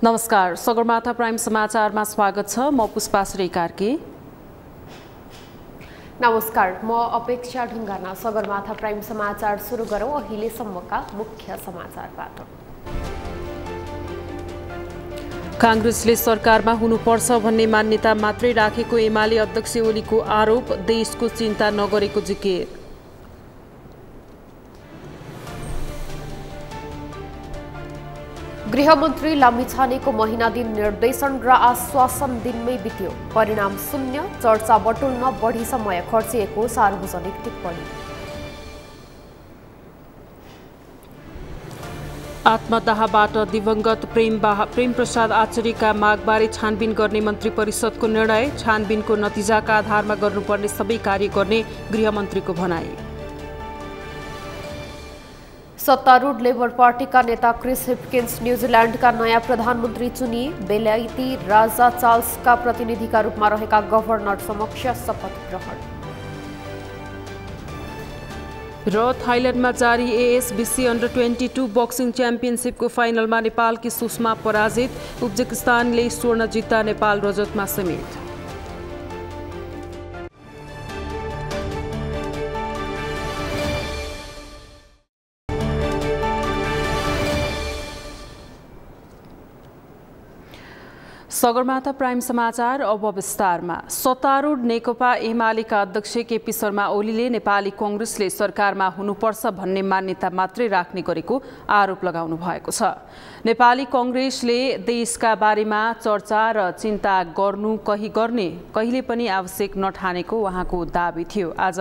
नमस्कार, सगरमाथा प्राइम समाचारमा स्वागत छ। म पुष्पा श्री कार्की। नमस्कार, म अपेक्षा ढुङ्गाना। सगरमाथा प्राइम समाचार सुरु गरौँ अहिलेसम्मका मुख्य समाचारबाट। कांग्रेसले सरकारमा हुनुपर्छ भन्ने मान्यता मात्रै राखेको एमाले अध्यक्ष ओलीको आरोप, देशको चिन्ता नगरेको जिकिर। गृहमन्त्री लामिछानेको महिना दिन निर्देशन र आश्वासन दिनमै बित्यो, परिणाम शून्य, चर्चा बटुल्न बढी समय खर्चिएको सार्वजनिक टिप्पणी। आत्मदाहबाट दिवंगत प्रेम प्रसाद आचार्यका मागबारे छानबिन गर्ने मन्त्री परिषदको निर्णय, छानबिनको नतिजाका आधारमा गर्नुपर्ने सबै कार्य गर्ने गृहमन्त्रीको भनाई। सत्तारूढ लेबर पार्टीका नेता क्रिस हिप्किन्स न्युजिल्यान्डका नयाँ प्रधानमन्त्री चुनिए, बेलायती राजा चार्ल्सका प्रतिनिधिका रूपमा रहेका गभर्नर समक्ष शपथ ग्रहण। र थाइल्यान्डमा जारी एएसबीसी अन्डर-22 बक्सिङ च्याम्पियनसिपको फाइनलमा नेपालकी सुषमा पराजित, उज्बेकिस्तानले स्वर्ण जित्दा नेपाल रजतमा समेत। सगरमाथा प्राइम समाचार अब विस्तारमा। सत्तारूढ नेकपा एमालेका अध्यक्ष केपी शर्मा ओलीले नेपाली कांग्रेसले सरकारमा हुनुपर्छ भन्ने मान्यता मात्रै राख्ने गरेको आरोप लगाउनु भएको छ। नेपाली कांग्रेसले देशका बारेमा चर्चा र चिन्ता कहिले पनि आवश्यक नठानेको उहाँको दाबी थियो। आज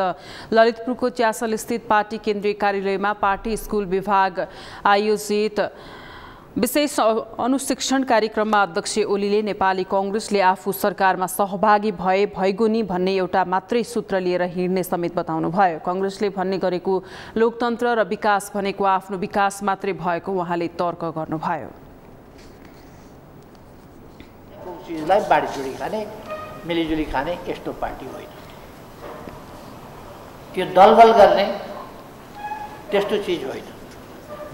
ललितपुरको च्यासल स्थित पार्टी केन्द्रीय कार्यालयमा पार्टी स्कुल विभाग आयोजित विशेष अनुशिक्षण कार्यक्रममा अध्यक्ष ओलीले नेपाली कांग्रेसले आफू सरकारमा सहभागी भएगो नि भन्ने एउटा मात्रै सूत्र लिएर हिँड्ने समेत बताउनुभयो। कांग्रेसले भन्ने गरेको लोकतन्त्र र विकास भनेको आफ्नो विकास मात्रै भएको उहाँले तर्क गर्नुभयो। चीजलाई बाँडीचुँडी खाने, मिलिजुली खाने यस्तो पार्टी होइन। त्यो दलबल गर्ने त्यस्तो चीज होइन।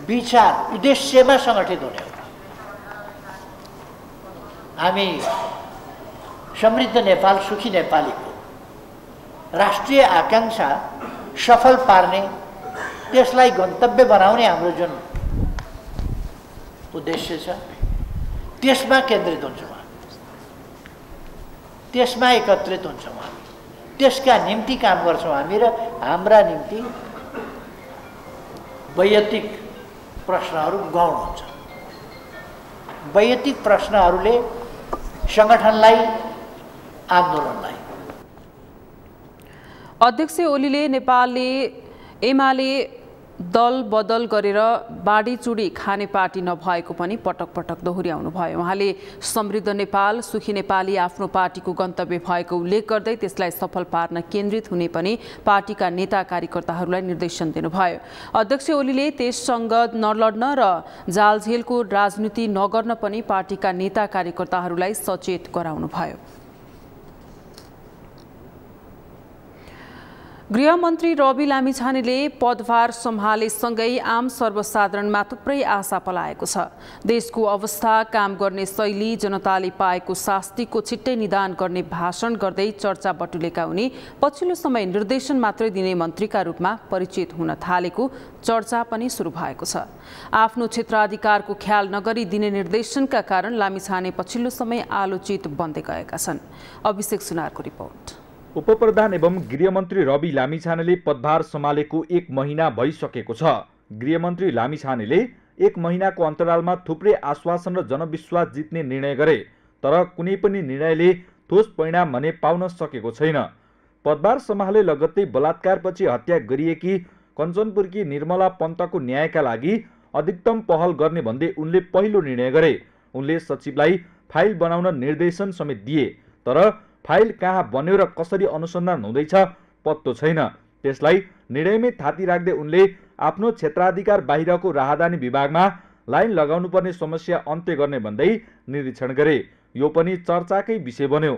विचार उद्देश्यमा संगठित हुने हो। हामी समृद्ध नेपाल, सुखी नेपालीको राष्ट्रिय आकांक्षा सफल पार्ने, त्यसलाई गन्तव्य बनाउने हाम्रो जुन उद्देश्य छ त्यसमा केन्द्रित हुन्छौँ हामी, त्यसमा एकत्रित हुन्छौँ हामी, त्यसका निम्ति काम गर्छौँ हामी। र हाम्रा निम्ति वैयक्तिक प्रश्नहरू गौण हुन्छ। वैयक्तिक प्रश्नहरूले संगठनलाई, आन्दोलनलाई। अध्यक्ष ओलीले एमाले दल बदल गरेर बाँडीचुँडी खाने पार्टी नभएको पनि पटक पटक दोहोर्याउनु भयो। उहाँले समृद्ध नेपाल, सुखी नेपाली आफ्नो पार्टीको गन्तव्य भएको उल्लेख गर्दै त्यसलाई सफल पार्न केन्द्रित हुने पनि पार्टीका नेता कार्यकर्ताहरूलाई निर्देशन दिनुभयो। अध्यक्ष ओलीले त्यससँग नलड्न र जालझेलको राजनीति नगर्न पनि पार्टीका नेता कार्यकर्ताहरूलाई सचेत गराउनुभयो। गृहमन्त्री रवि लामिछानेले पदभार सम्हालेसँगै आम सर्वसाधारणमा थुप्रै आशा पलाएको छ। देशको अवस्था, काम गर्ने शैली, जनताले पाएको शास्तिको छिट्टै निदान गर्ने भाषण गर्दै चर्चा बटुलेका उनी पछिल्लो समय निर्देशन मात्रै दिने मन्त्रीका रूपमा परिचित हुन थालेको चर्चा पनि सुरु भएको छ। आफ्नो क्षेत्राधिकारको ख्याल नगरी दिने निर्देशनका कारण लामिछाने पछिल्लो समय आलोचित बन्दै गएका छन्। अभिषेक सुनारको रिपोर्ट। उपप्रधान एवं गृहमन्त्री रवि लामिछानेले पदभार सम्हालेको 1 महिना भइसकेको छ। गृहमन्त्री लामिछानेले 1 महिनाको अन्तरालमा थुप्रै आश्वासन र जनविश्वास जित्ने निर्णय गरे, तर कुनै पनि निर्णयले ठोस परिणाम भने पाउन सकेको छैन। पदभार सम्हाले लगत्तै बलात्कारपछि हत्या गरिएकी कञ्चनपुरकी निर्मला पन्तको न्यायका लागि अधिकतम पहल गर्ने भन्दै उनले पहिलो निर्णय गरे। उनले सचिवलाई फाइल बनाउन निर्देशन समेत दिए, तर फाइल कहाँ बन्यो र कसरी अनुसन्धान हुँदैछ पत्तो छैन। त्यसलाई निर्णयमै थाती राख्दै उनले आफ्नो क्षेत्राधिकार बाहिरको राहदानी विभागमा लाइन लगाउनुपर्ने समस्या अन्त्य गर्ने भन्दै निरीक्षण गरे। यो पनि चर्चाकै विषय बन्यो।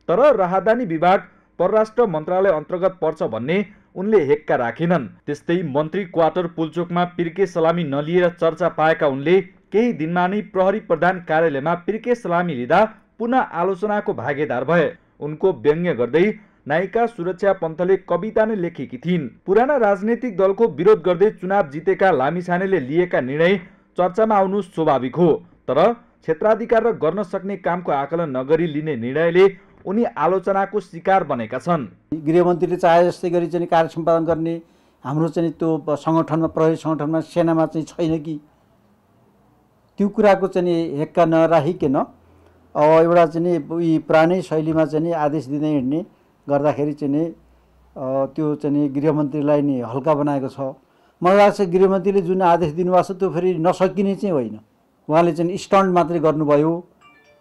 तर राहदानी विभाग परराष्ट्र मन्त्रालय अन्तर्गत पर्छ भन्ने उनले हेक्का राखेनन्। त्यस्तै मन्त्री क्वार्टर पुल्चोकमा पिर्के सलामी नलिएर चर्चा पाएका उनले केही दिनमा नै प्रहरी प्रधान कार्यालयमा पिर्के सलामी लिँदा पुनः आलोचनाको भागीदार भए। उनको व्यङ्ग्य गर्दै नायिका सुरक्षा पन्थले कविता नै लेखेकी थिइन्। पुराना राजनीतिक दलको विरोध गर्दै चुनाव जितेका लामिछानेले लिएका निर्णय चर्चामा आउनु स्वाभाविक हो, तर क्षेत्राधिकार र गर्न सक्ने कामको आकलन नगरी लिने निर्णयले उनी आलोचनाको शिकार बनेका छन्। गृहमन्त्रीले चाहे जस्तै गरी चाहिँ कार्य सम्पादन गर्ने हाम्रो चाहिँ त्यो सङ्गठनमा, प्रहरी सङ्गठनमा, सेनामा चाहिँ छैन कि? त्यो कुराको चाहिँ हेक्का नराखिकन अब एउटा चाहिँ पुरानै शैलीमा चाहिँ आदेश दिँदै हिँड्ने गर्दाखेरि चाहिँ त्यो चाहिँ गृहमन्त्रीलाई नि हल्का बनाएको छ। मलाई लाग्छ गृहमन्त्रीले जुन आदेश दिनुभएको छ त्यो फेरि नसकिने चाहिँ होइन, उहाँले चाहिँ स्टन्ट मात्रै गर्नुभयो।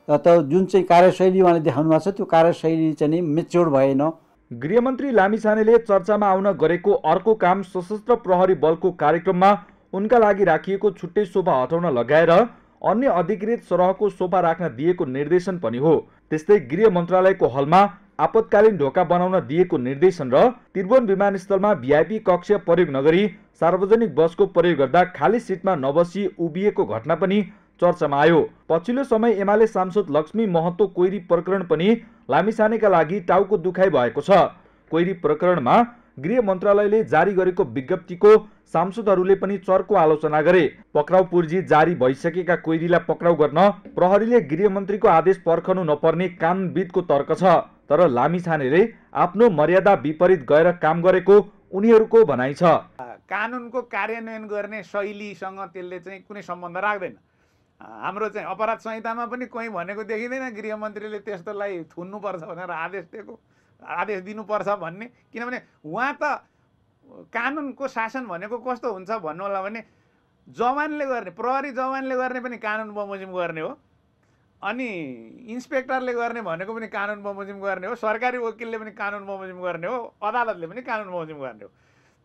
त जुन चाहिँ कार्यशैली उहाँले देखाउनु भएको छ त्यो कार्यशैली चाहिँ मेच्योर भएन। गृहमन्त्री लामिछानेले चर्चामा आउन गरेको अर्को काम सशस्त्र प्रहरी बलको कार्यक्रममा उनका लागि राखिएको छुट्टै सोफा हटाउन लगाएर अन्य अधिकृत सरहको सोफा राख्न दिएको निर्देशन पनि हो। त्यस्तै गृह मन्त्रालयको हलमा आपतकालीन ढोका बनाउन दिएको निर्देशन र त्रिभुवन विमानस्थलमा भिआइपी कक्ष प्रयोग नगरी सार्वजनिक बसको प्रयोग गर्दा खाली सिटमा नबसी उभिएको घटना पनि चर्चामा आयो। पछिल्लो समय एमाले सांसद लक्ष्मी महतो कोइरी प्रकरण पनि लामिछानेका लागि टाउको दुखाइ भएको छ। कोइरी प्रकरणमा गृह मन्त्रालयले जारी गरेको विज्ञप्तिको सांसदहरूले पनि चर्को आलोचना गरे। पक्राउ पूर्जी जारी भइसकेका कोइरीलाई पक्राउ गर्न प्रहरीले गृहमन्त्रीको आदेश पर्खनु नपर्ने कानुनविदको तर्क छ, तर लामिछानेले आफ्नो मर्यादा विपरीत गएर काम गरेको उनीहरूको भनाइ छ। कानुनको कार्यान्वयन गर्ने शैलीसँग त्यसले चाहिँ कुनै सम्बन्ध राख्दैन। हाम्रो चाहिँ अपराध संहितामा पनि कोही भनेको देखिँदैन गृहमन्त्रीले त्यस्तोलाई थुन्नुपर्छ भनेर आदेश दिनुपर्छ भन्ने। किनभने उहाँ त कानुनको शासन भनेको कस्तो हुन्छ भन्नु होला भने जवानले गर्ने, प्रहरी जवानले गर्ने पनि कानुन बमोजिम गर्ने हो, अनि इन्सपेक्टरले गर्ने भनेको पनि कानुन बमोजिम गर्ने हो, सरकारी वकिलले पनि कानुन बमोजिम गर्ने हो, अदालतले पनि कानुन बमोजिम गर्ने हो।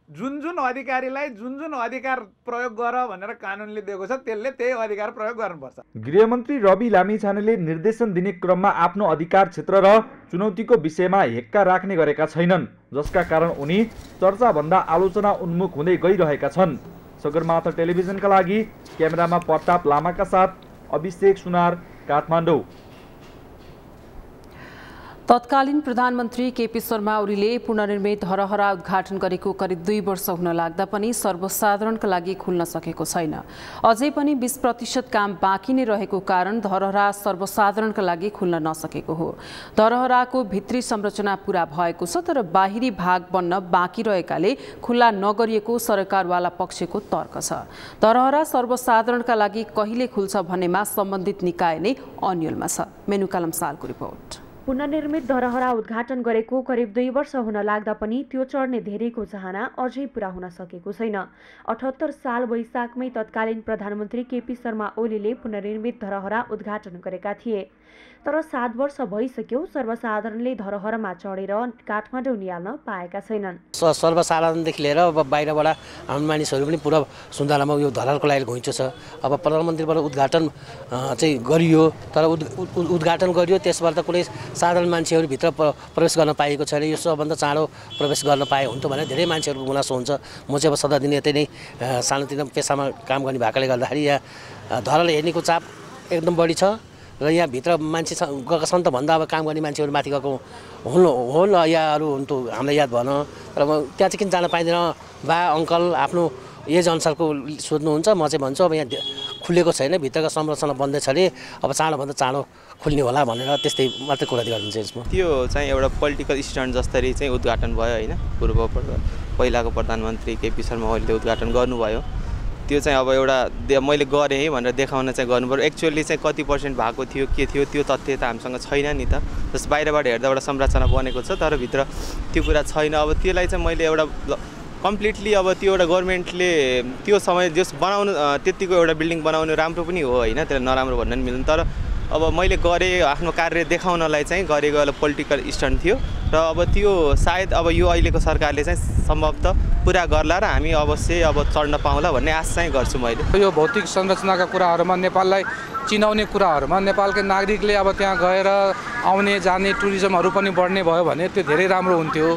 जुन जुन अधिकारीलाई जुन जुन अधिकार प्रयोग गर भनेर कानुनले दिएको छ त्यसले त्यही अधिकार प्रयोग गर्नुपर्छ। गृहमन्त्री रवि लामिछानेले निर्देशन दिने क्रममा आफ्नो अधिकार क्षेत्र र चुनौतीको विषयमा हेक्का राख्ने गरेका छैनन्, जसका कारण उनी चर्चाभन्दा आलोचना उन्मुख हुँदै गइरहेका छन्। सगरमाथा टेलिभिजनका लागि क्यामेरामा प्रताप लामाका साथ अभिषेक सुनार, काठमाडौँ। तत्कालीन प्रधानमन्त्री केपी शर्मा ओलीले पुनर्निर्मित धरहरा उद्घाटन गरेको करिब 2 वर्ष हुन लाग्दा पनि सर्वसाधारणका लागि खुल्न सकेको छैन। अझै पनि 20% काम बाँकी नै रहेको कारण धरहरा सर्वसाधारणका लागि खुल्न नसकेको हो। धरहराको भित्री संरचना पूरा भएको छ, तर बाहिरी भाग बन्न बाँकी रहेकाले खुल्ला नगरिएको सरकारवाला पक्षको तर्क छ। धरहरा सर्वसाधारणका लागि कहिले खुल्छ भन्नेमा सम्बन्धित निकाय नै अन्यलमा छ। मेनुकालम सालको रिपोर्ट। पुनर्निर्मित धरहरा उद्घाटन गरेको करिब 2 वर्ष हुन लाग्दा पनि त्यो चढ्ने धेरैको चाहना अझै पूरा हुन सकेको छैन। 78 साल वैशाखमै तत्कालीन प्रधानमन्त्री केपी शर्मा ओलीले पुनर्निर्मित धरहरा उद्घाटन गरेका थिए, तर 7 वर्ष भइसक्यो सर्वसाधारणले धरहरामा चढेर काठमाडौँ निहाल्न पाएका छैनन्। सर्वसाधारणदेखि लिएर अब बाहिरबाट हाम्रो मानिसहरू पनि पुरा सुन्दरमा यो धरहराको लागि घुइँचो छ। अब प्रधानमन्त्रीबाट उद्घाटन चाहिँ गरियो, तर उद्घाटन गरियो त्यसबाट त कुनै साधारण मान्छेहरू भित्र प्रवेश गर्न पाएको छैन। यो सबभन्दा चाँडो प्रवेश गर्न पाए हुन्थ्यो भनेर धेरै मान्छेहरूको गुनासो हुन्छ। म चाहिँ अब सदा दिन यतै नै सानोतिनो पेसामा काम गर्ने भएकोले गर्दाखेरि यहाँ धरहरा हेर्नेको चाप एकदम बढी छ र यहाँ भित्र मान्छे गएका छन् त भन्दा अब काम गर्ने मान्छेहरू माथि गएको हुन् या अरू हुन् त हामीलाई याद भएन। तर त्यहाँ चाहिँ किन जान पाइँदैन? बा अङ्कल आफ्नो एज अनुसारको सोध्नुहुन्छ। म चाहिँ भन्छु अब यहाँ खुलेको छैन, भित्रका संरचना बन्दैछ अरे, अब चाँडोभन्दा चाँडो खुल्ने होला भनेर त्यस्तै मात्रै कुरा गरिन्छ यसमा। त्यो चाहिँ एउटा पोलिटिकल स्टन्ट जस्तरी चाहिँ उद्घाटन भयो होइन। पहिलाको प्रधानमन्त्री केपी शर्मा ओलीले उद्घाटन गर्नुभयो, त्यो चाहिँ अब एउटा मैले गरेँ है भनेर देखाउन चाहिँ गर्नुपऱ्यो। एक्चुअली चाहिँ कति % भएको थियो के थियो त्यो तथ्य त हामीसँग छैन नि त। जस बाहिरबाट हेर्दा एउटा संरचना बनेको छ तर भित्र त्यो कुरा छैन। अब त्यसलाई चाहिँ मैले एउटा कम्प्लिटली अब त्यो एउटा गभर्मेन्टले त्यो समय जस बनाउनु त्यतिको एउटा बिल्डिङ बनाउनु राम्रो पनि हो होइन, त्यसलाई नराम्रो भन्न पनि मिल्दैन। तर अब मैले गरेँ आफ्नो कार्य देखाउनलाई चाहिँ गरेको एउटा पोलिटिकल स्टन्ट थियो र अब त्यो सायद अब यो अहिलेको सरकारले चाहिँ सम्भवतः पुरा गर्ला र हामी अवश्य अब चढ्न पाउँला भन्ने आशा चाहिँ गर्छु मैले। यो भौतिक संरचनाका कुराहरूमा नेपाललाई चिनाउने कुराहरूमा नेपालकै नागरिकले अब त्यहाँ गएर आउने जाने टुरिज्महरू पनि बढ्ने भयो भने त्यो धेरै राम्रो हुन्थ्यो।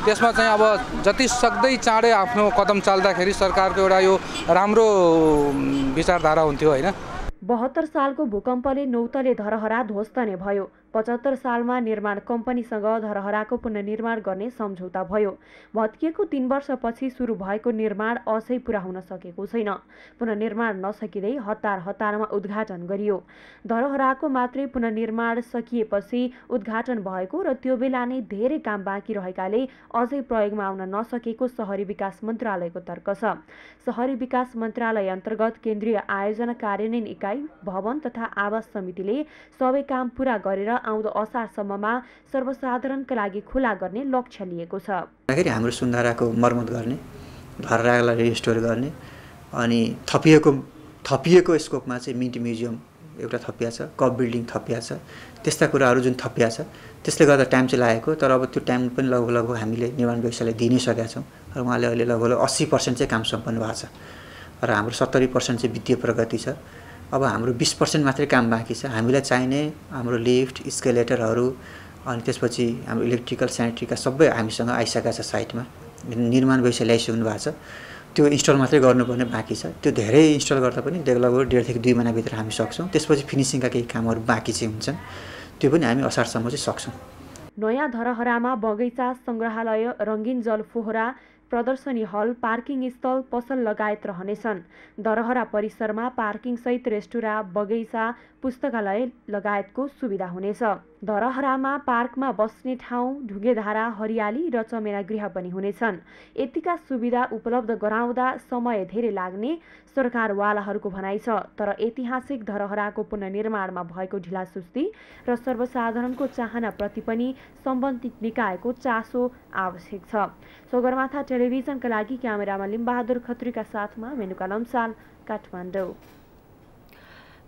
त्यसमा चाहिँ अब जति सक्दै चाँडै आफ्नो कदम चाल्दाखेरि सरकारको एउटा यो राम्रो विचारधारा हुन्थ्यो होइन। 72 सालको भूकम्पले नौतले धरहरा ध्वस्त नै भयो। 75 सालमा निर्माण कम्पनीसँग धरहराको पुनर्निर्माण गर्ने सम्झौता भयो। भत्किएको 3 वर्षपछि सुरु भएको निर्माण अझै पुरा हुन सकेको छैन। पुनर्निर्माण नसकिँदै हतारमा उद्घाटन गरियो। धरहराको मात्रै पुनर्निर्माण सकिएपछि उद्घाटन भएको र त्यो बेला नै धेरै काम बाँकी रहेकाले अझै प्रयोगमा आउन नसकेको शहरी विकास मन्त्रालयको तर्क छ। शहरी विकास मन्त्रालय अन्तर्गत केन्द्रीय आयोजना कार्यान्वयन इकाइ, भवन तथा आवास समितिले सबै काम पूरा गरेर आउँदो असारसम्ममा सर्वसाधारणका लागि खुला गर्ने लक्ष्य लिएको छ। हाम्रो सुन्धाराको मर्मत गर्ने, धरहरालाई रिस्टोर गर्ने अनि थपिएको स्कोपमा चाहिँ मिन्ट म्युजियम एउटा थपिया छ, कप बिल्डिङ थपिया छ, त्यस्ता कुराहरू जुन थपिया छ त्यसले गर्दा टाइम चाहिँ लागेको। तर अब त्यो टाइम पनि लगभग हामीले निर्माण व्यवसायलाई दिनै सकेका छौँ र उहाँले अहिले लगभग 80% चाहिँ काम सम्पन्न भएको छ र हाम्रो 70% चाहिँ वित्तीय प्रगति छ। अब हाम्रो 20% मात्रै काम बाँकी छ। हामीलाई चाहिने हाम्रो लिफ्ट, स्केलेटरहरू अनि त्यसपछि हाम्रो इलेक्ट्रिकल, सेनिटरीका सबै हामीसँग आइसकेका छ। साइटमा निर्माण व्यवसाय ल्याइसक्नु भएको छ, त्यो इन्स्टल मात्रै गर्नुपर्ने बाँकी छ। त्यो धेरै इन्स्टल गर्दा पनि लगभग 1.5 देखि 2 महिनाभित्र हामी सक्छौँ। त्यसपछि फिनिसिङका केही कामहरू बाँकी चाहिँ हुन्छन्, त्यो पनि हामी असारसम्म चाहिँ सक्छौँ। नयाँ धरहरामा बगैँचा, सङ्ग्रहालय, रङ्गीन जल फोहरा, प्रदर्शनी हल, पार्किङ स्थल, पसल लगायत रहनेछन्। धरहरा परिसरमा पार्किङसहित रेस्टुराँ, बगैँचा, पुस्तकालय लगायतको सुविधा हुनेछ। धरहरामा पार्कमा बस्ने ठाउँ, ढुङ्गेधारा, हरियाली र चमेरा गृह पनि हुनेछन्। यतिका सुविधा उपलब्ध गराउँदा समय धेरै लाग्ने सरकारवालाहरूको भनाइ छ। तर ऐतिहासिक धरहराको पुनर्निर्माणमा भएको ढिलासुस्ती र सर्वसाधारणको चाहनाप्रति पनि सम्बन्धित निकायको चासो आवश्यक छ। सगरमाथा टेलिभिजनका लागि क्यामेरामा लिम्बहादुर खत्रीका साथमा मेनुका लम्साल, काठमाडौँ।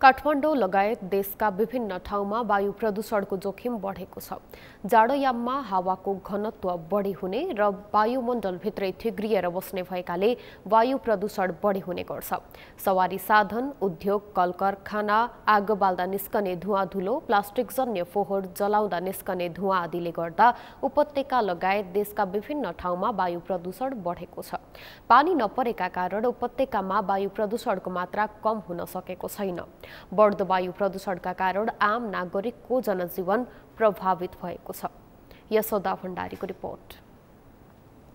काठमाडौँ लगायत देशका विभिन्न ठाउँमा वायु प्रदूषणको जोखिम बढेको छ। जाडोयाममा हावाको घनत्व बढी हुने र वायुमण्डलभित्रै थिग्रिएर बस्ने भएकाले वायु प्रदूषण बढी हुने गर्छ। सवारी साधन, उद्योग, कलकारखाना, आगो बाल्दा निस्कने धुवाँ धुलो, प्लास्टिकजन्य फोहोर जलाउँदा निस्कने धुवाँ आदिले गर्दा उपत्यका लगायत देशका विभिन्न ठाउँमा वायु प्रदूषण बढेको छ। पानी नपरेका कारण उपत्यकामा वायु प्रदूषणको मात्रा कम हुन सकेको छैन। बढ्दो वायु प्रदूषणका कारण आम नागरिकको जनजीवन प्रभावित भएको छ। यशोदा भण्डारीको रिपोर्ट।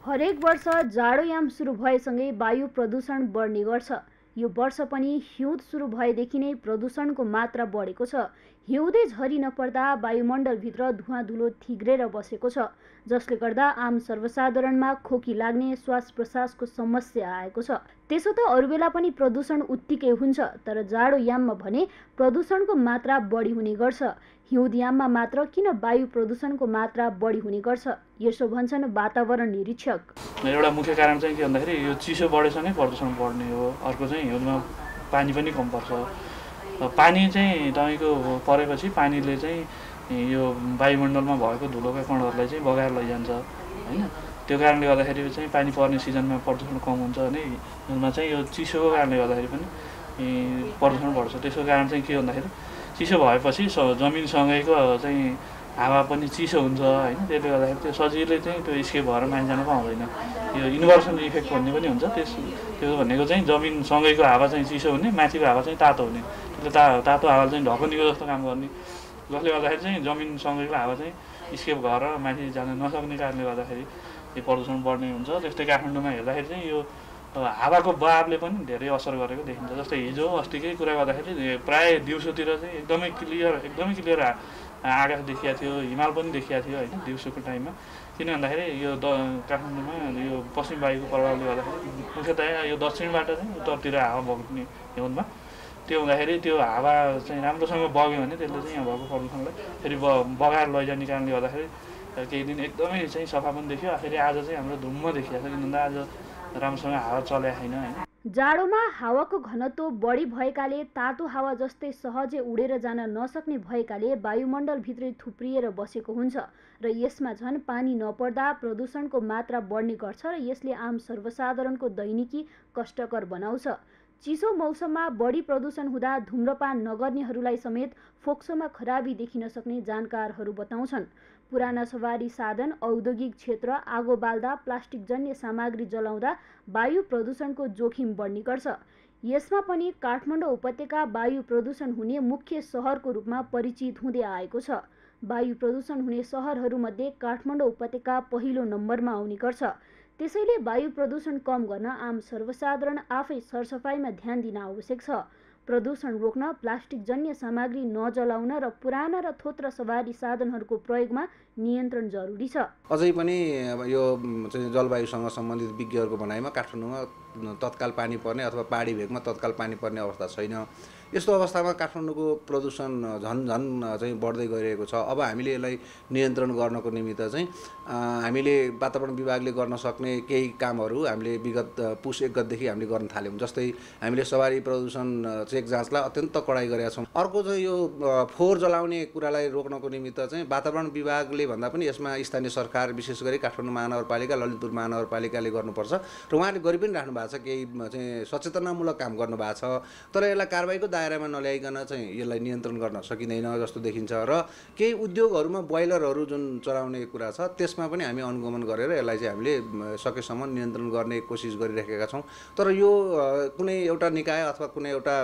हरेक वर्ष जाडोयाम सुरु भएसँगै वायु प्रदूषण बढ्ने गर्छ। यो वर्ष पनि हिउँद सुरु भएदेखि नै प्रदूषणको मात्रा बढेको छ। हिउँदे झरी नपर्दा वायुमण्डलभित्र धुवाँ धुलो थिग्रेर बसेको छ, जसले गर्दा आम सर्वसाधारणमा खोकी लाग्ने, श्वास प्रश्वासको समस्या आएको छ। त्यसो त अरू बेला पनि प्रदूषण उत्तिकै हुन्छ, तर जाडोयाममा भने प्रदूषणको मात्रा बढी हुने गर्छ। हिउँदयाममा मात्र किन वायु प्रदूषणको मात्रा बढी हुने गर्छ, यसो भन्छन् वातावरण निरीक्षक। एउटा मुख्य कारण चाहिँ के भन्दाखेरि यो चिसो बढेसँगै प्रदूषण बढ्ने हो। अर्को चाहिँ हिउँदमा पानी पनि कम पर्छ। पानी चाहिँ तपाईँको परेपछि पानीले चाहिँ यो वायुमण्डलमा भएको धुलोका कणहरूलाई चाहिँ बगाएर लैजान्छ होइन। त्यो कारणले गर्दाखेरि चाहिँ पानी पर्ने सिजनमा प्रदूषण कम हुन्छ भने हिउँदमा चाहिँ यो चिसोको कारणले गर्दाखेरि पनि प्रदूषण बढ्छ। त्यसको कारण चाहिँ के भन्दाखेरि चिसो भएपछि जमिनसँगैको चाहिँ हावा पनि चिसो हुन्छ होइन। त्यसले गर्दाखेरि त्यो सजिलै चाहिँ त्यो स्केप भएर मान्छे जान पाउँदैन। यो इन्भर्सन इफेक्ट भन्ने पनि हुन्छ। त्यो भनेको चाहिँ जमिनसँगैको हावा चाहिँ चिसो हुने, माथिको हावा चाहिँ तातो हुने। त्यसले तातो हावा चाहिँ ढकनीको जस्तो काम गर्ने, जसले गर्दाखेरि चाहिँ जमिनसँगैको हावा चाहिँ स्केप भएर माथि जान नसक्ने कारणले गर्दाखेरि यो प्रदूषण बढ्ने हुन्छ। त्यस्तै काठमाडौँमा हेर्दाखेरि चाहिँ यो हावाको बहावले पनि धेरै असर गरेको देखिन्छ। जस्तै हिजो अस्तिकै कुरा गर्दाखेरि प्राय दिउँसोतिर चाहिँ एकदमै क्लियर आकाश देखिया थियो, हिमाल पनि देखिया थियो होइन दिउँसोको टाइममा। किन भन्दाखेरि यो काठमाडौँमा यो पश्चिम वायुको प्रभावले गर्दाखेरि मुख्यतया यो दक्षिणबाट चाहिँ उत्तरतिर हावा बग्ने हिउँदमा। त्यो हुँदाखेरि त्यो हावा चाहिँ राम्रोसँग बग्यो भने त्यसले चाहिँ यहाँ भएको प्रदूषणलाई फेरि बगाएर लैजाने कारणले गर्दाखेरि केही दिन एकदमै चाहिँ सफा पनि देखियो। फेरि आज चाहिँ हाम्रो धुम्म देखिएको छ, किन भन्दा आज राम्रोसँग हावा चलेको छैन होइन। जाडोमा हावाको घनत्व बढी भएकाले तातो हावा जस्तै सहजै उडेर जान नसक्ने भएकाले वायुमण्डलभित्रै थुप्रिएर बसेको हुन्छ र यसमा झन् पानी नपर्दा प्रदूषणको मात्रा बढ्ने गर्छ र यसले आम सर्वसाधारणको दैनिकी कष्टकर बनाउँछ। चिसो मौसममा बढी प्रदूषण हुँदा धूम्रपान नगर्नेहरूलाई समेत फोक्सोमा खराबी देखिन सक्ने जानकारहरू बताउँछन्। पुराना सवारी साधन, औद्योगिक क्षेत्र, आगो बाल्दा प्लास्टिकजन्य सामग्री जलाउँदा वायु प्रदूषणको जोखिम बढ्ने गर्छ। यसमा पनि काठमाडौँ उपत्यका वायु प्रदूषण हुने मुख्य सहरको रूपमा परिचित हुँदै आएको छ। वायु प्रदूषण हुने सहरहरूमध्ये काठमाडौँ उपत्यका पहिलो नम्बरमा आउने गर्छ। त्यसैले वायु प्रदूषण कम गर्न आम सर्वसाधारण आफै सरसफाइमा ध्यान दिन आवश्यक छ। प्रदूषण रोक्न प्लास्टिक जन्य सामग्री नजलाउन र पुराना र थोत्रा सवारी साधनहरूको प्रयोगमा नियन्त्रण जरुरी छ। अझै पनि यो चाहिँ जलवायुसँग सम्बन्धित विज्ञहरूको भनाइमा काठमाडौँमा तत्काल पानी पर्ने अथवा पहाडी भेगमा तत्काल पानी पर्ने अवस्था छैन। यस्तो अवस्थामा काठमाडौँको प्रदूषण झन् चाहिँ बढ्दै गइरहेको छ। अब हामीले यसलाई नियन्त्रण गर्नको निमित्त चाहिँ हामीले वातावरण विभागले गर्न सक्ने केही कामहरू हामीले विगत पुस 1 गतेदेखि हामीले गर्न थाल्यौँ। जस्तै हामीले सवारी प्रदूषण चेक जाँचलाई अत्यन्त कडाइ गरेका छौँ। अर्को चाहिँ यो फोहोर जलाउने कुरालाई रोक्नको निमित्त चाहिँ वातावरण विभागले भन्दा पनि यसमा स्थानीय सरकार विशेष गरी काठमाडौँ महानगरपालिका ललितपुर महानगरपालिकाले गर्नुपर्छ र उहाँले गरि पनि राख्नु भएको छ। केही चाहिँ सचेतनामूलक काम गर्नुभएको छ, तर यसलाई कारबाहीको दायरामा नल्याइकन चाहिँ यसलाई नियन्त्रण गर्न सकिँदैन जस्तो देखिन्छ। र केही उद्योगहरूमा बोइलरहरू जुन चलाउने कुरा छ त्यसमा पनि हामी अनुगमन गरेर यसलाई चाहिँ हामीले सकेसम्म नियन्त्रण गर्ने कोसिस गरिरहेका छौँ। तर यो कुनै एउटा निकाय अथवा कुनै एउटा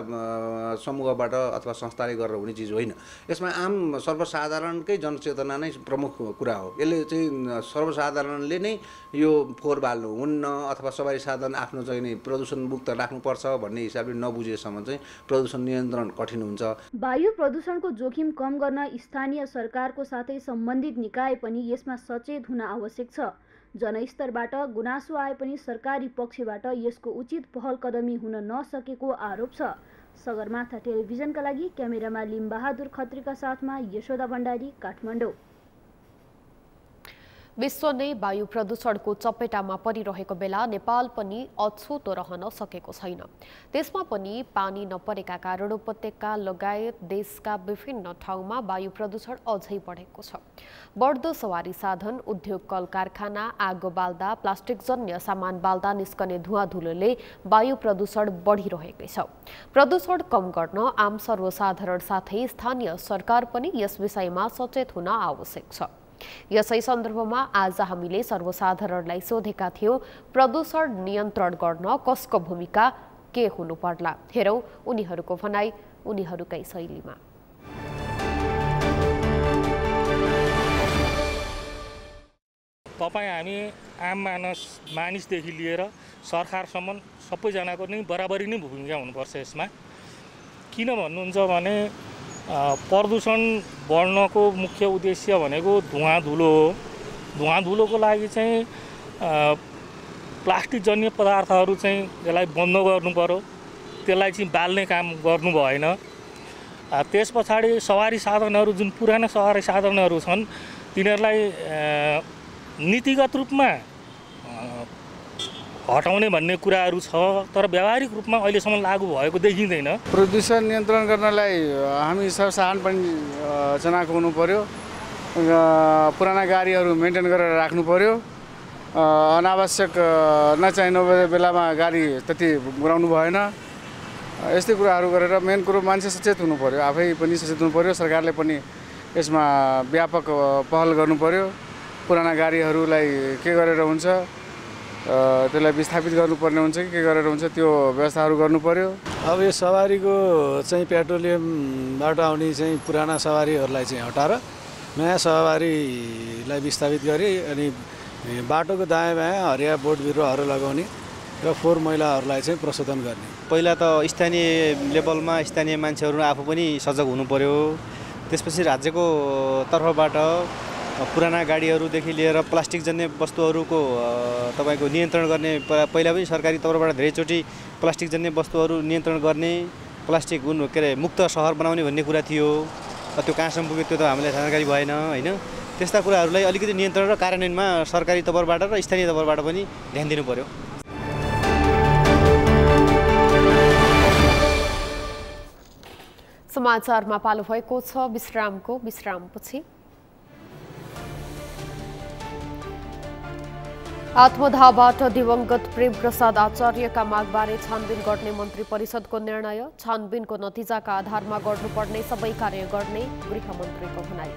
समूहबाट अथवा संस्थाले गरेर हुने चिज होइन। यसमा आम सर्वसाधारणकै जनचेतना नै प्रमुख कुरा हो। यसले चाहिँ सर्वसाधारणले नै यो फोहोर बाल्नु हुन्न अथवा सवारी साधन आफ्नो चाहिँ नै प्रदूषण मुक्त राख्नुपर्छ भन्ने हिसाबले नबुझेसम्म चाहिँ प्रदूषण नियन्त्रण कठिन हुन्छ। वायु प्रदूषणको जोखिम कम गर्न स्थानीय सरकारको साथै सम्बन्धित निकाय पनि यसमा सचेत हुन आवश्यक छ। जनस्तरबाट गुनासो आए पनि सरकारी पक्षबाट यसको उचित पहल कदमी हुन नसकेको आरोप छ। सगरमाथा टेलिभिजनका लागि क्यामेरामा लिम्बहादुर खत्रीका साथमा यशोदा भण्डारी, काठमाडौँ। विश्व नै वायु प्रदूषणको चपेटामा परिरहेको बेला नेपाल पनि अछुतो रहन सकेको छैन। त्यसमा पनि पानी नपरेका कारण उपत्यका लगायत देशका विभिन्न ठाउँमा वायु प्रदूषण अझै बढेको छ। बढ्दो सवारी साधन, उद्योग, कल कारखाना, आगो बाल्दा, प्लास्टिक जन्य सामान बाल्दा निस्कने धुवा धुलोले वायु प्रदूषण बढिरहेकै छ। प्रदूषण कम गर्न आम सर्वसाधारण साथै स्थानीय सरकार पनि यस विषयमा सचेत हुन आवश्यक छ। यसै सन्दर्भमा आज हामीले सर्वसाधारणलाई सोधेका थियौं, प्रदूषण नियन्त्रण गर्न कसको भूमिका के हुनु पर्ला? हेरौं उनीहरूको भनाई उनीहरूकै शैलीमा। तपाईँ हामी आम मानिसदेखि लिएर सरकारसम्म सबैजनाको नै बराबरी नै भूमिका हुनुपर्छ यसमा। किन भन्नुहुन्छ भने प्रदूषण बढ्नको मुख्य उद्देश्य भनेको धुवा धुलो हो। धुवा धुलोको लागि चाहिँ प्लास्टिक जन्य पदार्थहरू चाहिँ यसलाई बन्द गर्नु पर्यो, त्यसलाई चाहिँ बाल्ने काम गर्नु भएन। त्यस पछाडि सवारी साधनहरू जुन पुराना सवारी साधनहरू छन् तिनीहरूलाई नीतिगत रूपमा हटाउने भन्ने कुराहरू छ, तर व्यावहारिक रूपमा अहिलेसम्म लागू भएको देखिँदैन। प्रदूषण नियन्त्रण गर्नलाई हामी सर्वसाधारण पनि जनाएको हुनु पर्यो। पुराना गाडीहरू मेन्टेन गरेर राख्नु पर्यो। अनावश्यक नचाहिने बेलामा गाडी त्यति गुराउनु भएन। यस्तै कुराहरू गरेर मेन कुरो मान्छे सचेत हुनु पर्यो, आफै पनि सचेत हुनु पर्यो। सरकारले पनि यसमा व्यापक पहल गर्नु पर्यो। पुराना गाडीहरूलाई के गरेर हुन्छ त्यसलाई विस्थापित गर्नुपर्ने हुन्छ कि के गरेर हुन्छ त्यो व्यवस्थाहरू गर्नु पर्यो। अब यो सवारीको चाहिँ पेट्रोलियमबाट आउने चाहिँ पुराना सवारीहरूलाई चाहिँ हटाएर नयाँ सवारीलाई विस्थापित गरी अनि बाटोको दायाँ बायाँ हरिया बोट बिरुवाहरू लगाउने र फोहोर मैलाहरूलाई चाहिँ प्रशोधन गर्ने। पहिला त स्थानीय लेभलमा स्थानीय मान्छेहरू आफू पनि सजग हुनु पर्यो। त्यसपछि राज्यको तर्फबाट पुराना गाडीहरूदेखि लिएर प्लास्टिक जन्य वस्तुहरूको तपाईँको नियन्त्रण गर्ने, पहिला पनि सरकारी तर्फबाट धेरैचोटि प्लास्टिक जन्य वस्तुहरू नियन्त्रण गर्ने, प्लास्टिक के अरे मुक्त सहर बनाउने भन्ने कुरा थियो। त्यो कहाँसम्म पुग्यो त्यो त हामीलाई जानकारी भएन होइन। त्यस्ता कुराहरूलाई अलिकति नियन्त्रण र कार्यान्वयनमा सरकारी तर्फबाट र स्थानीय तर्फबाट पनि ध्यान दिनु पर्यो। समाचारमा पालो भएको छ विश्रामको। विश्रामपछि आत्मदाहबाट दिवंगत प्रेम प्रसाद आचार्यका मागबारे छानबिन गर्ने मन्त्री परिषदको निर्णय। छानबिनको नतिजाका आधारमा गर्नुपर्ने सबै कार्य गर्ने गृहमन्त्रीको भनाई।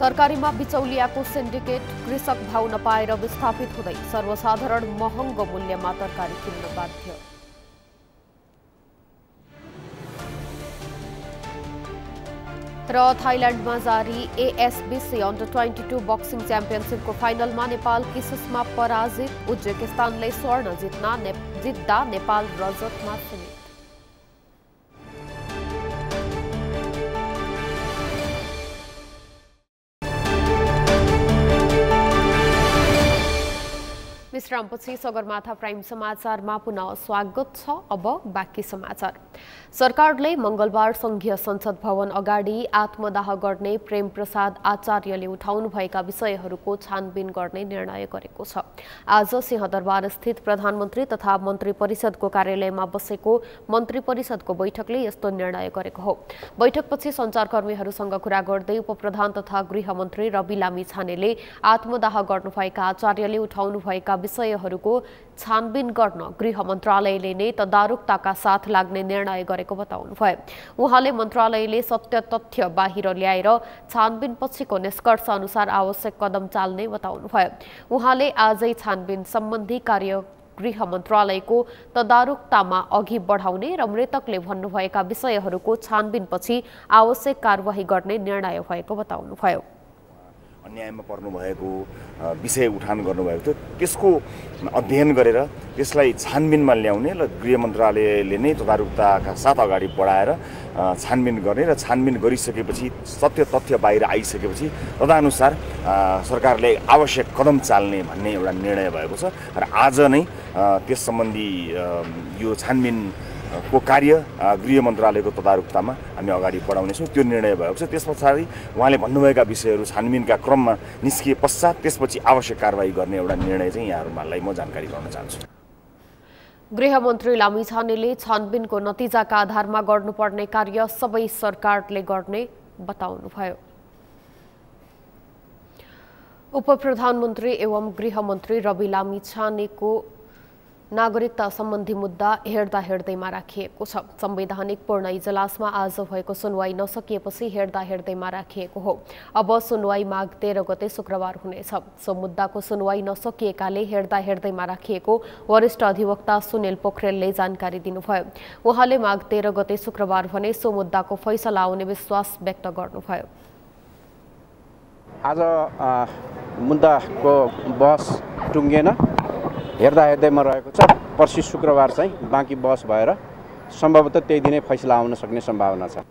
तरकारीमा बिचौलियाको सिन्डिकेट, कृषक भाउ नपाएर विस्थापित हुँदै सर्वसाधारण महँगो मूल्यमा तरकारी किन्न बाध्य। र थाइल्यान्डमा जारी ASBC अन्डर-22 बक्सिङ च्याम्पियनसिपको फाइनलमा नेपाल किससमा पराजित। उज्बेकिस्तानले स्वर्ण जित्दा नेपाल रजतमा सीमित। विश्रामपछि सगरमाथा प्राइम समाचारमा पुनः स्वागत छ। अब बाँकी समाचार। सरकारले मंगलबार संघीय संसद भवन अगाडि आत्मदाह गर्ने प्रेम प्रसाद आचार्यले उठाउनु भएका विषयहरूको छानबिन गर्ने निर्णय गरेको छ। आज सिंहदरबार स्थित प्रधानमन्त्री तथा मन्त्री परिषदको कार्यालयमा बसेको मन्त्री परिषदको बैठकले यस्तो निर्णय गरेको हो। बैठकपछि सञ्चारकर्मीहरूसँग कुरा गर्दै उपप्रधान तथा गृहमन्त्री रवि लामिछानेले आत्मदाह गर्नुभएका आचार्यले उठाउनु भएका विषयहरूको छानबिन गर्न गृह मन्त्रालयले नै तदारुकताका साथ लाग्ने निर्णय गरेको बताउनुभयो। उहाँले मन्त्रालयले सत्य तथ्य बाहिर ल्याएर छानबिन पछिको निष्कर्ष अनुसार आवश्यक कदम चाल्ने बताउनुभयो। उहाँले आजै छानबिन सम्बन्धी कार्य गृह मन्त्रालयको तदारुकतामा अघि बढाउने र मृतकले भन्नुभएका विषयहरूको छानबिनपछि आवश्यक कारबाही गर्ने निर्णय भएको बताउनुभयो। अन्यायमा पर्नुभएको विषय उठान गर्नुभएको थियो, त्यसको अध्ययन गरेर त्यसलाई छानबिनमा ल्याउने र गृह मन्त्रालयले नै तदारुकताका साथ अगाडि बढाएर छानबिन गर्ने र छानबिन गरिसकेपछि सत्य तथ्य बाहिर आइसकेपछि तदनुसार सरकारले आवश्यक कदम चाल्ने भन्ने एउटा निर्णय भएको छ। र आज नै त्यस सम्बन्धी यो छानबिन को कार्य गृह मन्त्रालयको तदारुकतामा हामी अगाडि बढाउनेछौँ, त्यो निर्णय भएको छ। त्यस पछाडि उहाँले भन्नुभएका विषयहरू छानबिनका क्रममा निस्किए पश्चात त्यसपछि आवश्यक कारबाही गर्ने एउटा निर्णय चाहिँ यहाँहरूलाई म जानकारी गराउन चाहन्छु। गृहमन्त्री लामिछानेले छानबिनको नतिजाका आधारमा गर्नुपर्ने कार्य सबै सरकारले गर्ने बताउनुभयो। उपप्रधानमन्त्री एवं गृहमन्त्री रवि लामिछानेको नागरिकता सम्बन्धी मुद्दा हेर्दा हेर्दैमा राखिएको छ। संवैधानिक पूर्ण इजलासमा आज भएको सुनवाई नसकिएपछि हेर्दा हेर्दैमा राखिएको हो। अब सुनवाई माघ 13 गते शुक्रबार हुनेछ। सो मुद्दाको सुनवाई नसकिएकाले हेर्दा हेर्दैमा राखिएको वरिष्ठ अधिवक्ता सुनिल पोखरेलले जानकारी दिनुभयो। उहाँले माघ 13 गते शुक्रबार भने सो मुद्दाको फैसला आउने विश्वास व्यक्त गर्नुभयो। आज मुद्दाको बहस टुङ्गेन, हेर्दा हेर्दैमा रहेको छ। पर्सि शुक्रबार चाहिँ बाँकी बहस भएर सम्भवतः त्यही दिनै फैसला आउन सक्ने सम्भावना छ।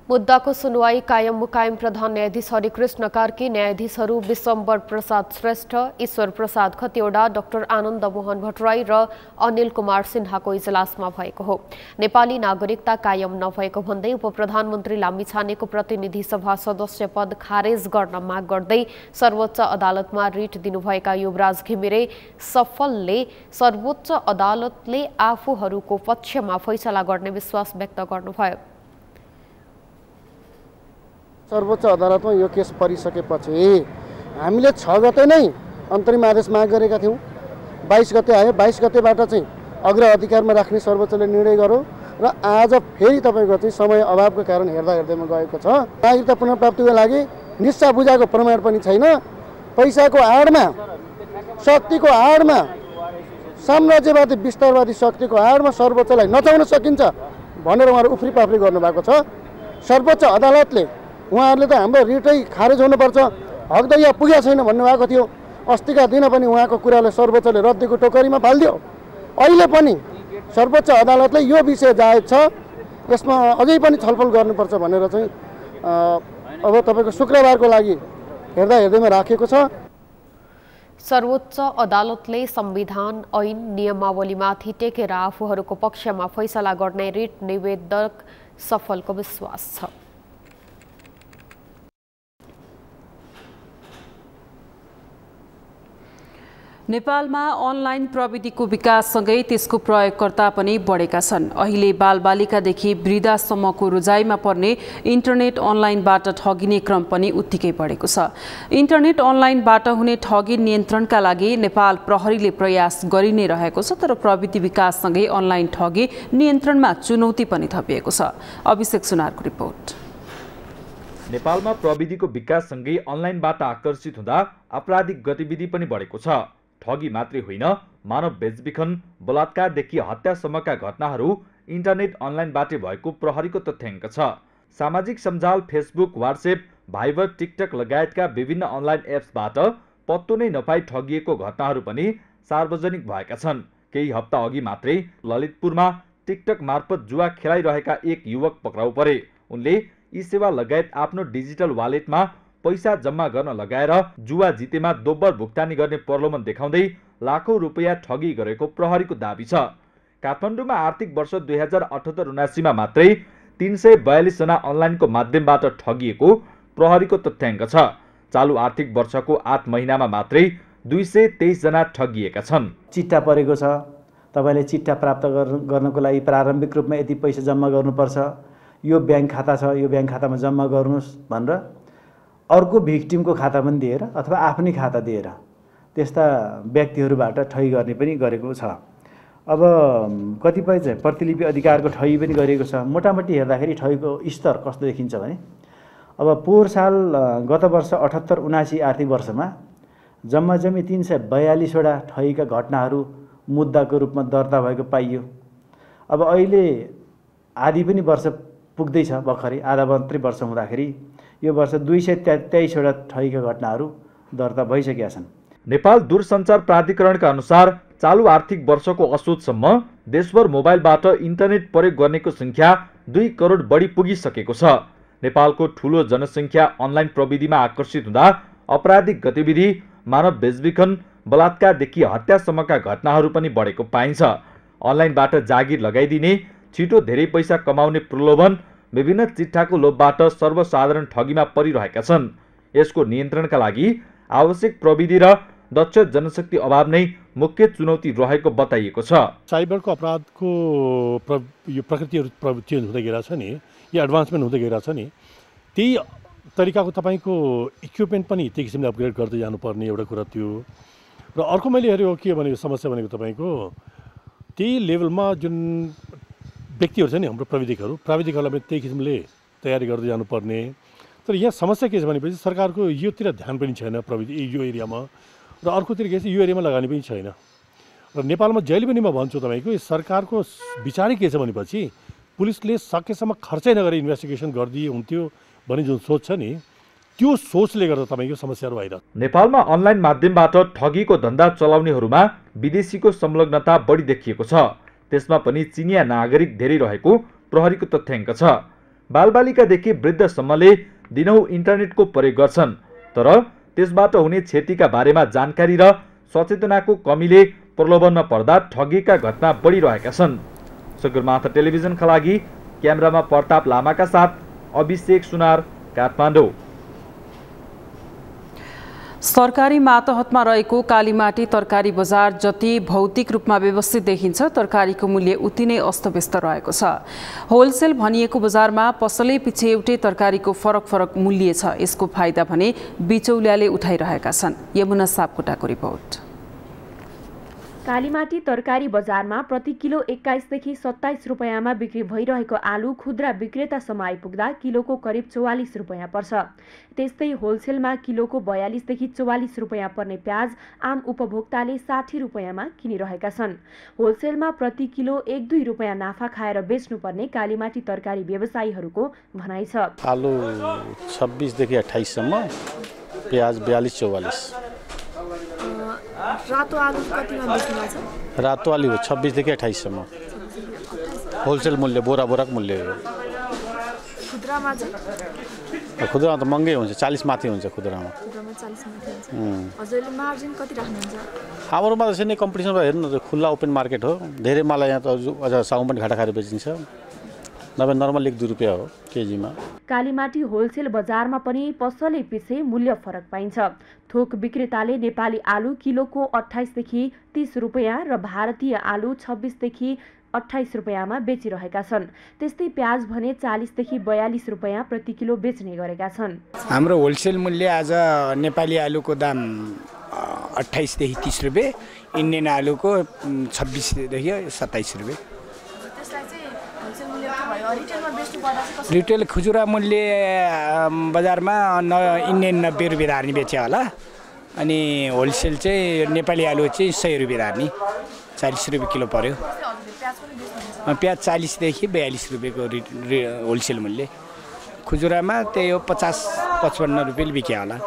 मुद्दाको सुनवाई कायम मुकायम प्रधान न्यायाधीश हरिकृष्ण कार्की, न्यायाधीशहरू विश्वम्बर प्रसाद श्रेष्ठ, ईश्वर प्रसाद खतिवडा, डाक्टर आनन्द मोहन भट्टराई र अनिल कुमार सिन्हाको इजलासमा भएको हो। नेपाली नागरिकता कायम नभएको भन्दै उपप्रधानमन्त्री लामिछानेको प्रतिनिधि सभा सदस्य पद खारेज गर्न माग गर्दै सर्वोच्च अदालतमा रिट दिनुभएका युवराज घिमिरे सफलले सर्वोच्च अदालतले आफूहरूको पक्षमा फैसला गर्ने विश्वास व्यक्त गर्नुभयो। सर्वोच्च अदालतमा यो केस परिसकेपछि हामीले 6 गते नै अन्तरिम आदेश माग गरेका थियौँ। 22 गते आयो। 22 गतेबाट चाहिँ अग्र अधिकारमा राख्ने सर्वोच्चले निर्णय गर्यो र आज फेरि तपाईँको चाहिँ समय अभावको कारण हेर्दा हेर्दैमा गएको छ। नागरिकता पुनर्प्राप्तिको लागि निस्सा बुझाएको प्रमाण पनि छैन। पैसाको आडमा, शक्तिको आडमा, साम्राज्यवादी विस्तारवादी शक्तिको आडमा सर्वोच्चलाई नचाउन सकिन्छ भनेर उहाँहरू उफ्री पाफ्री गर्नुभएको छ। सर्वोच्च अदालतले उहाँहरूले त हाम्रो रिटै खारेज हुनुपर्छ, हकदैया पुगेको छैन भन्नुभएको थियो। अस्तिका दिन पनि उहाँको कुराले सर्वोच्चले रद्दीको टोकरीमा फालिदियो। अहिले पनि सर्वोच्च अदालतले यो विषय जायज छ, यसमा अझै पनि छलफल गर्नुपर्छ भनेर चाहिँ अब तपाईँको शुक्रबारको लागि हेर्दा हेर्दैमा राखेको छ। सर्वोच्च अदालतले संविधान ऐन नियमावलीमाथि टेकेर आफूहरूको पक्षमा फैसला गर्ने रिट निवेदक सफलको विश्वास छ। नेपालमा अनलाइन प्रविधिको विकाससँगै त्यसको प्रयोगकर्ता पनि बढेका छन्। अहिले बालबालिकादेखि वृद्धासम्मको रोजाइमा पर्ने इन्टरनेट अनलाइनबाट ठगिने क्रम पनि उत्तिकै बढेको छ। इन्टरनेट अनलाइनबाट हुने ठगी नियन्त्रणका लागि नेपाल प्रहरीले प्रयास गरि नै रहेको छ, तर प्रविधि विकाससँगै अनलाइन ठगी नियन्त्रणमा चुनौती पनि थपिएको छ। अभिषेक सुनारको रिपोर्ट। नेपालमा प्रविधिको विकाससँगै अनलाइनबाट आकर्षित हुँदा आपराधिक गतिविधि पनि बढेको छ। ठगी मात्रै होइन, मानव बेचबिखन, बलात्कारदेखि हत्यासम्मका घटनाहरू इन्टरनेट अनलाइनबाटै भएको प्रहरीको तथ्याङ्क छ। सामाजिक सञ्जाल फेसबुक, व्हाट्सएप, भाइबर, टिकटक लगायतका विभिन्न अनलाइन एप्सबाट पत्तो नै नपाई ठगिएको घटनाहरू पनि सार्वजनिक भएका छन्। केही हप्ता अघि मात्रै ललितपुरमा टिकटक मार्फत जुवा खेलाइरहेका एक युवक पक्राउ परे। उनले यी सेवा लगायत आफ्नो डिजिटल वालेटमा पैसा जम्मा गर्न लगाएर जुवा जितेमा दोब्बर भुक्तानी गर्ने प्रलोभन देखाउँदै लाखौं रुपैयाँ ठगी गरेको प्रहरीको दाबी छ। काठमाडौँमा आर्थिक वर्ष 2078-79 मा मात्रै 342 जना अनलाइनको माध्यमबाट ठगिएको प्रहरीको तथ्याङ्क छ। चालु आर्थिक वर्षको 8 महिनामा मात्रै 223 जना ठगिएका छन्। चिट्टा परेको छ, तपाईले चिट्टा प्राप्त गर्नको लागि प्रारम्भिक रूपमा यति पैसा जम्मा गर्नुपर्छ, यो ब्याङ्क खाता छ, यो ब्याङ्क खातामा जम्मा गर्नुहोस् भनेर अर्को भिक्टिमको खाता पनि दिएर अथवा आफ्नै खाता दिएर त्यस्ता व्यक्तिहरूबाट ठगी गर्ने पनि गरेको छ। अब कतिपय चाहिँ प्रतिलिपि अधिकारको ठगी पनि गरिएको छ। मोटामोटी हेर्दाखेरि ठगीको स्तर कस्तो देखिन्छ भने अब पोहोर साल गत वर्ष 78-79 आर्थिक वर्षमा जम्मा 342 वटा ठगीका घटनाहरू मुद्दाको रूपमा दर्ता भएको पाइयो। अब अहिले आधी पनि वर्ष पुग्दैछ, भर्खरै आधा मात्रै वर्ष हुँदाखेरि यो वर्ष 223 वटा ठगीका घटनाहरू दर्ता भइसकेका छन्। नेपाल दूरसञ्चार प्राधिकरणका अनुसार चालु आर्थिक वर्षको असोजसम्म देशभर मोबाइलबाट इन्टरनेट प्रयोग गर्नेको संख्या 2 करोड बढी पुगिसकेको छ। नेपालको ठूलो जनसङ्ख्या अनलाइन प्रविधिमा आकर्षित हुँदा आपराधिक गतिविधि, मानव बेचबिखन, बलात्कारदेखि हत्यासम्मका घटनाहरू पनि बढेको पाइन्छ। अनलाइनबाट जागिर लगाइदिने, छिटो धेरै पैसा कमाउने प्रलोभन, विभिन्न चिट्ठाको लोभबाट सर्वसाधारण ठगीमा परिरहेका छन्। यसको नियन्त्रणका लागि आवश्यक प्रविधि र दक्ष जनशक्ति अभाव नै मुख्य चुनौती रहेको बताइएको छ। साइबरको अपराधको यो प्रकृतिहरू चेन्ज हुँदै गइरहेको छ नि, यो एडभान्समेन्ट हुँदै गइरहेको छ नि, त्यही तरिकाको तपाईँको इक्विपमेन्ट पनि त्यही किसिमले अपग्रेड गर्दै जानुपर्ने एउटा कुरा थियो। र अर्को मैले हेरेको के भनेको समस्या भनेको तपाईँको त्यही लेभलमा जुन व्यक्तिहरू छ नि हाम्रो प्राविधिकहरूलाई पनि त्यही किसिमले तयारी गर्दै जानुपर्ने। तर यहाँ समस्या के छ भनेपछि सरकारको योतिर ध्यान पनि छैन प्रविधि यो एरियामा, र अर्कोतिर के छ यो एरियामा लगानी पनि छैन। र नेपालमा जहिले पनि म भन्छु तपाईँको सरकारको विचारै के छ भनेपछि पुलिसले सकेसम्म खर्चै नगरी इन्भेस्टिगेसन गरिदिए हुन्थ्यो भन्ने जुन सोच छ नि, त्यो सोचले गर्दा तपाईँको समस्याहरू आइरहेको। नेपालमा अनलाइन माध्यमबाट ठगीको धन्दा चलाउनेहरूमा विदेशीको संलग्नता बढी देखिएको छ। त्यसमा पनि चिनिया नागरिक धेरै रहेको प्रहरीको तथ्याङ्क छ। बालबालिकादेखि वृद्धसम्मले दिनहुँ इन्टरनेटको प्रयोग गर्छन्, तर त्यसबाट हुने क्षतिका बारेमा जानकारी र सचेतनाको कमीले प्रलोभनमा पर्दा ठगीका घटना बढिरहेका छन्। सगरमाथा टेलिभिजनका लागि क्यामेरामा प्रताप लामाका साथ अभिषेक सुनार, काठमाडौँ। सरकारी मातहतमा रहेको कालीमाटी तरकारी बजार जति भौतिक रूपमा व्यवस्थित देखिन्छ, तरकारीको मूल्य उति नै अस्तव्यस्त रहेको छ। होलसेल भनिएको बजारमा पसलै पछि एउटै तरकारीको फरक मूल्य छ। यसको फाइदा भने बिचौलियाले उठाइरहेका छन्। यमुना सापकोटाको रिपोर्ट। कालीमाटी तरकारी बजारमा प्रति किलो 21 देखि 27 रुपैयाँमा बिक्री भइरहेको आलु खुद्रा विक्रेतासम्म आइपुग्दा किलोको करिब 44 रुपैयाँ पर्छ। त्यस्तै होलसेलमा किलोको 42 देखि 44 रुपैयाँ पर्ने प्याज आम उपभोक्ताले 60 रुपैयाँमा किनिरहेका छन्। होलसेलमा प्रति किलो 1-2 रुपैयाँ नाफा खाएर बेच्नुपर्ने कालीमाटी तरकारी व्यवसायीहरूको भनाइ छ। आलु 26 देखि 28 सम्म, प्याज 42-44। रातो आलु कतिमा बेच्नु छ? रातो आलु 26 देखि 28 सम्म होलसेल मूल्य, बोराको मूल्य हो। खुद्रामा चाहिँ? खुद्रामा त महँगै हुन्छ, 40 माथि हुन्छ खुद्रामा। 40 माथि हुन्छ। हजुरले मार्जिन कति राख्नुहुन्छ? हाम्रोमा त नै कम्पिटिसन हेर्नु न, खुल्ला ओपन मार्केट हो। धेरै माल यहाँ त अझ साउन पनि घाटा खाएर बेचिन्छ। नभए नर्मल 1-2 रुपैयाँ हो केजीमा। कालीमाटी होलसेल बजारमा पनि पसलै पछि मूल्य फरक पाइन्छ। थोक विक्रेताले नेपाली आलु किलोको 28 देखि 30 रुपैयाँ र भारतीय आलु 26 देखि 28 रुपैयाँमा बेचिरहेका छन्। त्यस्तै प्याज भने 40 देखि 42 रुपैयाँ प्रति किलो बेच्ने गरेका छन्। हाम्रो होलसेल मूल्य आज नेपाली आलुको दाम 28 देखि 30 रुपैयाँ, इन्डियन आलुको 26 देखि 27 रुपैयाँ। त्यसलाई चाहिँ रिटेल खुजुरा मूल्य बजारमा इन्डियन 90 रुपियाँ धार्नी बेच्यो होला अनि होलसेल चाहिँ नेपाली आलु चाहिँ 100 रुपियाँ धार्नी 40 रुपियाँ किलो पर्यो प्याज 40 देखि 42 रुपियाँको होलसेल मूल्य खुजुरामा त्यही हो 50-55 रुपियाँ बिक्यो होला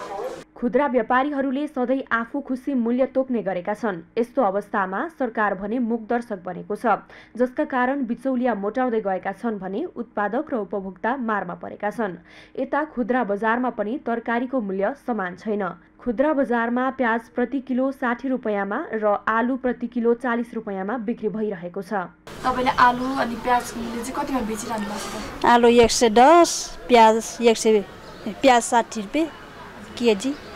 खुद्रा व्यापारीहरूले सधैँ आफू खुसी मूल्य तोक्ने गरेका छन्। यस्तो अवस्थामा सरकार भने मूकदर्शक बनेको छ, जसका कारण बिचौलिया मोटाउँदै गएका छन् भने उत्पादक र उपभोक्ता मारमा परेका छन्। यता खुद्रा बजारमा पनि तरकारीको मूल्य समान छैन। खुद्रा बजारमा प्याज प्रति किलो 60 रुपियाँमा र आलु प्रति किलो 40 रुपियाँमा बिक्री भइरहेको छ। तपाईले आलु अनि प्याजको मूल्य चाहिँ कतिमा बेचिरहनु भएको छ? आलु 110, प्याज 60 रुपियाँ केजी।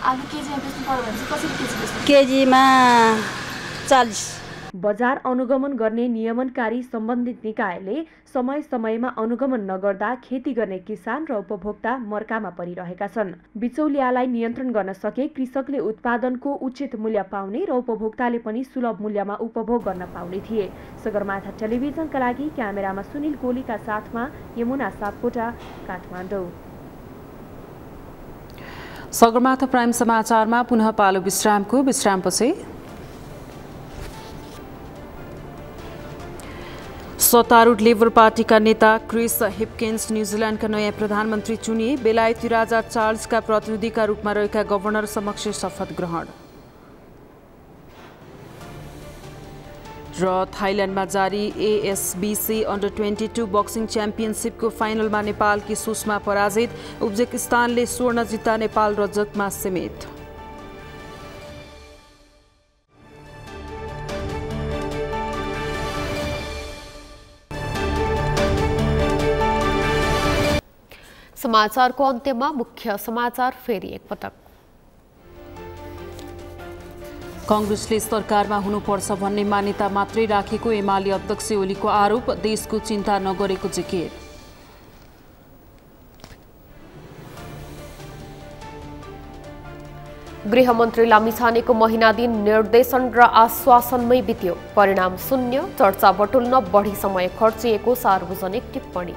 आलु केजीमा बेच्नु पर्यो भने चाहिँ कसरी केजी बेच्नु? केजीमा 40। बजार अनुगमन गर्ने नियमनकारी सम्बन्धित निकायले समय समयमा अनुगमन नगर्दा खेती गर्ने किसान र उपभोक्ता मर्कामा परिरहेका छन्। बिचौलियालाई नियन्त्रण गर्न सके कृषकले उत्पादनको उचित मूल्य पाउने र उपभोक्ताले पनि सुलभ मूल्यमा उपभोग गर्न पाउने थिए। सगरमाथा टेलिभिजनका लागि क्यामेरामा सुनिल कोलीका साथमा यमुना सापकोटा, काठमाडौँ। सगरमाथा प्राइम समाचारमा पुनः पालो विश्रामपछि सत्तारूढ लेबर पार्टीका नेता क्रिस हिप्किन्स न्युजिल्यान्डका नयाँ प्रधानमन्त्री चुनिए। बेलायती राजा चार्ल्सका प्रतिनिधिका रूपमा रहेका गभर्नर समक्ष शपथ ग्रहण। र थाइल्यान्डमा जारी ASBC अन्डर 22 बक्सिङ च्याम्पियनसिपको फाइनलमा नेपालकी सुषमा पराजित। उज्बेकिस्तानले स्वर्ण जित्दा नेपाल रजतमा सीमित। समाचारको अन्त्यमा मुख्य समाचार फेरि एकपटक। कांग्रेसले सरकारमा हुनुपर्छ भन्ने मान्यता मात्रै राखेको एमाले अध्यक्ष ओलीको आरोप। देशको चिन्ता नगरेको जिकिर। गृहमन्त्री लामिछानेको महिना दिन निर्देशन र आश्वासनमै बित्यो। परिणाम शून्य। चर्चा बटुल्न बढी समय खर्चिएको सार्वजनिक टिप्पणी।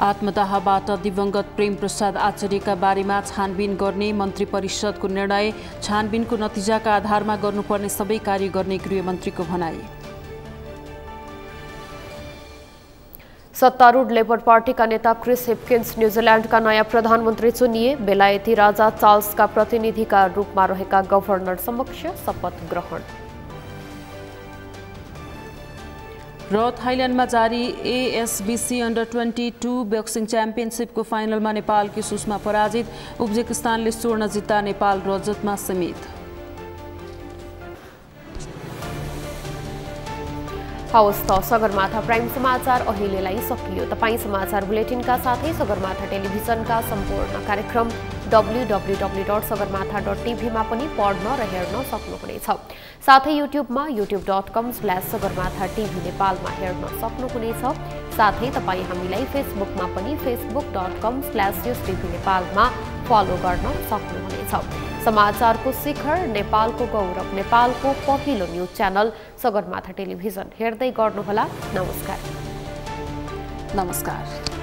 आत्मदाहबाट दिवंगत प्रेम प्रसाद आचार्यका बारेमा छानबिन गर्ने मन्त्री परिषदको निर्णय। छानबिनको नतिजाका आधारमा गर्नुपर्ने सबै कार्य गर्ने गृहमन्त्रीको भनाई। सत्तारूढ लेबर पार्टीका नेता क्रिस हिप्किन्स न्युजिल्यान्डका नयाँ प्रधानमन्त्री चुनिए। बेलायती राजा चार्ल्सका प्रतिनिधिका रूपमा रहेका गभर्नर समक्ष शपथ ग्रहण। र थाइल्यान्डमा जारी ASBC अन्डर 22 बक्सिङ च्याम्पियनसिपको फाइनलमा नेपालकी सुषमा पराजित। उज्बेकिस्तानले स्वर्ण जित्दा नेपाल रजतमा सीमित। हवस् त सगरमाथा प्राइम समाचार अहिलेलाई सकियो। तपाईँ समाचार बुलेटिनका साथै सगरमाथा टेलिभिजनका सम्पूर्ण कार्यक्रम www.sagarmatha.tv मा पनि पढ्न र हेर्न सक्नुहुनेछ। साथै युट्युबमा youtube.com/sagarmatha.tv नेपालमा हेर्न सक्नुहुनेछ। साथै तपाईँ हामीलाई फेसबुकमा पनि facebook.com/tv नेपालमा फलो गर्न सक्नुहुनेछ। समाचारको शिखर, नेपालको गौरव, नेपालको पहिलो न्युज च्यानल सगरमाथा टेलिभिजन हेर्दै गर्नुहोला। नमस्कार।